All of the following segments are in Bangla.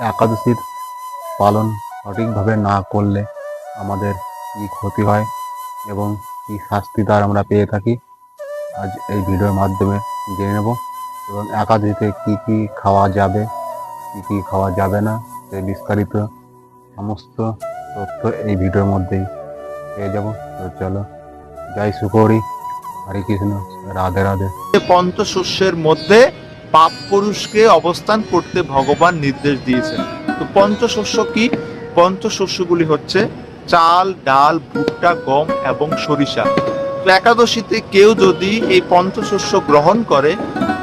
একাদশীর পালন সঠিকভাবে না করলে আমাদের কী ক্ষতি হয় এবং কী শাস্তি তার আমরা পেয়ে থাকি আজ এই ভিডিওর মাধ্যমে জেনে নেব। এবং একাদশীতে কী কী খাওয়া যাবে, কী কী খাওয়া যাবে না, সেই বিস্তারিত সমস্ত তথ্য এই ভিডিওর মধ্যেই পেয়ে যাব। তো চলো, জয় সুকৌরি, হরে কৃষ্ণ, রাধে রাধে। পঞ্চশস্যের মধ্যে পাপ পুরুষকে অবস্থান করতে ভগবান নির্দেশ দিয়েছেন। তো পঞ্চশস্য কি? পঞ্চশস্যগুলি হচ্ছে চাল, ডাল, ভুট্টা, গম এবং সরিষা। তো একাদশীতে কেউ যদি এই পঞ্চশস্য গ্রহণ করে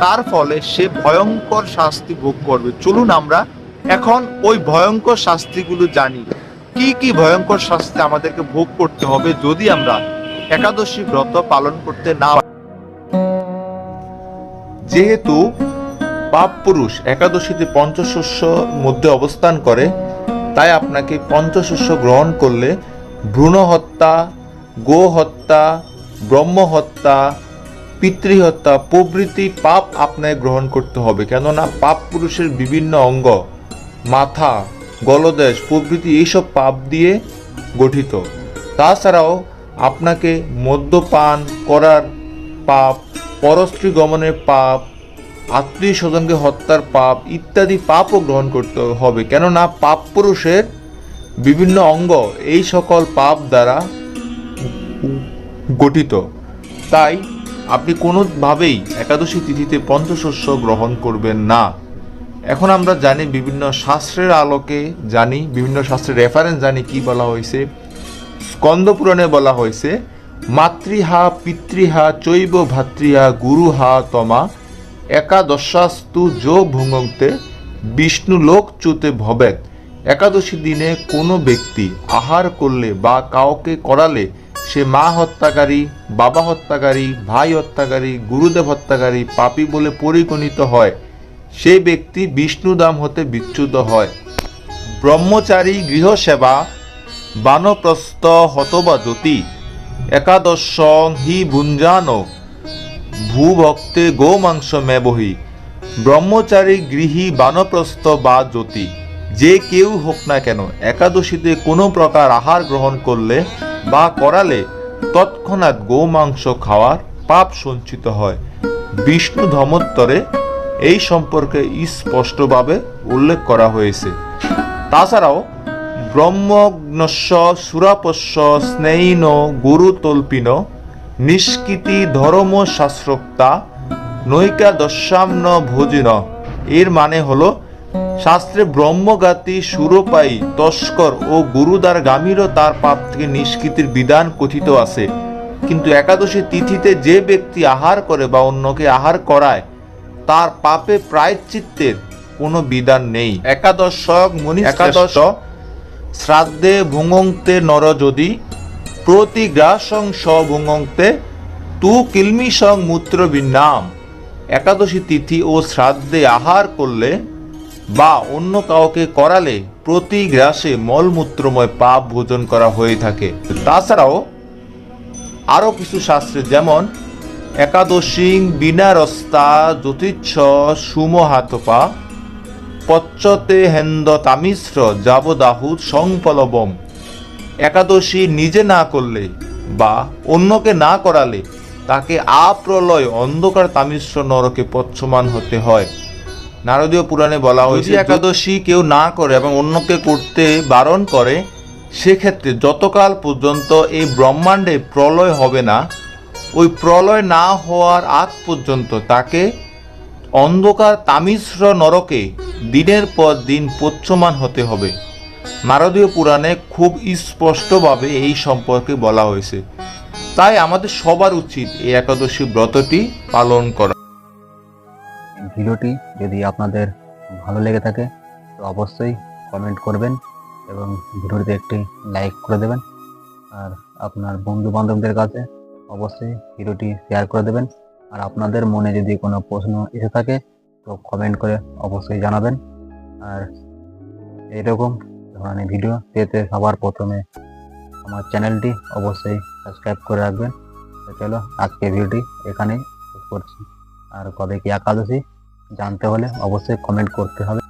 তার ফলে সে ভয়ঙ্কর শাস্তি ভোগ করবে। চলুন আমরা এখন ওই ভয়ঙ্কর শাস্তিগুলো জানি। কি কি ভয়ঙ্কর শাস্তি আমাদেরকে ভোগ করতে হবে যদি আমরা একাদশী ব্রত পালন করতে না। যেহেতু পাপ পুরুষ একাদশীতে পঞ্চশস্যর মধ্যে অবস্থান করে, তাই আপনাকে পঞ্চশস্য গ্রহণ করলে ভ্রূণ হত্যা, গো হত্যা, ব্রহ্ম হত্যা, পিতৃহত্যা প্রভৃতি পাপ আপনাকে গ্রহণ করতে হবে। কেননা পাপ পুরুষের বিভিন্ন অঙ্গ, মাথা, গলদেশ প্রভৃতি এইসব পাপ দিয়ে গঠিত। তাছাড়াও আপনাকে মদ্যপান করার পাপ, পরস্ত্রী গমনের পাপ, আত্মীয় স্বজনকে হত্যার পাপ ইত্যাদি পাপও গ্রহণ করতে হবে। কেননা পাপ পুরুষের বিভিন্ন অঙ্গ এই সকল পাপ দ্বারা গঠিত। তাই আপনি কোনোভাবেই একাদশী তিথিতে পঞ্চশস্য গ্রহণ করবেন না। এখন আমরা জানি, বিভিন্ন শাস্ত্রের আলোকে জানি, বিভিন্ন শাস্ত্রের রেফারেন্স জানি কি বলা হয়েছে। স্কন্দ পুরাণে বলা হয়েছে, মাতৃহা পিতৃহা চৈব ভাতৃহা গুরুহা তমা একাদশাস্তু যো ভুঙ্গতে বিষ্ণু লোক চ্যুতে ভবেত। একাদশী দিনে কোনো ব্যক্তি আহার করলে বা কাউকে করালে সে মা হত্যাকারী, বাবা হত্যাকারী, ভাই হত্যাকারী, গুরুদেব হত্যাকারী, পাপী বলে পরিগণিত হয়। সেই ব্যক্তি বিষ্ণুধাম হতে বিচ্যুত হয়। ব্রহ্মচারী গৃহসেবা বানপ্রস্থ হতবা জ্যোতি একাদশ হি ভুঞ্জান ভূভক্তে গোমাংস মেবহি। ব্রহ্মচারী গৃহী বানপ্রস্থ বা জ্যোতি যে কেউ হোক না কেন একাদশীতে কোনো প্রকার আহার গ্রহণ করলে বা করালে তৎক্ষণাৎ গোমাংস খাওয়ার পাপ সঞ্চিত হয়। বিষ্ণু ধর্মোত্তরে এই সম্পর্কে স্পষ্টভাবে উল্লেখ করা হয়েছে। তাছাড়াও ব্রহ্মগ্নস্য সুরাপস্য স্নেহিন গুরুতল্পিন নিষ্কৃতি ধর্ম শাস্ত্রোক্তা নৈকাদশাম্ন ভোজিন। এর মানে হলো, শাস্ত্রে ব্রহ্মঘাতী, সুরপায়ী, তস্কর ও গুরুদ্বার গামীরও তার পাপ থেকে নিষ্কৃতির বিধান কথিত আছে। কিন্তু একাদশী তিথিতে যে ব্যক্তি আহার করে বা অন্যকে আহার করায় তার পাপে প্রায়শ্চিত্তের কোনো বিধান নেই। একাদশ শ্রাদ্ধে ভুঙ্গতে নর যদি প্রতিগ্রাসং স ভুঙ্গতে তু কিলমিসং মূত্র বিন্নাম। একাদশী তিথি ও শ্রাদ্ধে আহার করলে বা অন্য কাউকে করালে প্রতি গ্রাসে মলমূত্রময় পাপ ভোজন করা হয়ে থাকে। তাছাড়াও আরও কিছু শাস্ত্রে, যেমন একাদশী বিনারস্তা জ্যোতিচ্ছ সুমহাতপা পচ্চতে হেন্দ তামিশ্র যাবদাহুত সংপলবম। একাদশী নিজে না করলে বা অন্যকে না করালে তাকে আপ্রলয় অন্ধকার তামিশ্র নরকে পচ্ছমান হতে হয়। নারদীয় পুরাণে বলা হয়েছে, একাদশী কেউ না করে এবং অন্যকে করতে বারণ করে, সেক্ষেত্রে যতকাল পর্যন্ত এই ব্রহ্মাণ্ডে প্রলয় হবে না, ওই প্রলয় না হওয়ার আগ পর্যন্ত তাকে অন্ধকার তামিশ্র নরকে দিনের পর দিন পচ্ছমান হতে হবে। নারদীয় পুরাণে খুব স্পষ্টভাবে এই সম্পর্কে বলা হয়েছে। তাই আমাদের সবার উচিত এই একাদশী ব্রতটি পালন করা। ভিডিওটি যদি আপনাদের ভালো লেগে থাকে তো অবশ্যই কমেন্ট করবেন এবং ভিডিওটিতে একটি লাইক করে দেবেন। আর আপনার বন্ধু বান্ধবদের কাছে অবশ্যই ভিডিওটি শেয়ার করে দেবেন। আর আপনাদের মনে যদি কোনো প্রশ্ন এসে থাকে তো কমেন্ট করে অবশ্যই জানাবেন। আর এরকম ধরনের ভিডিও পেতে সবার প্রথমে আমার চ্যানেলটি অবশ্যই সাবস্ক্রাইব করে রাখবেন। তো চলো, আজকে ভিডিওটি এখানেই শেষ করছি। আর কবে কি একাদশী জানতে হলে অবশ্যই কমেন্ট করতে হবে।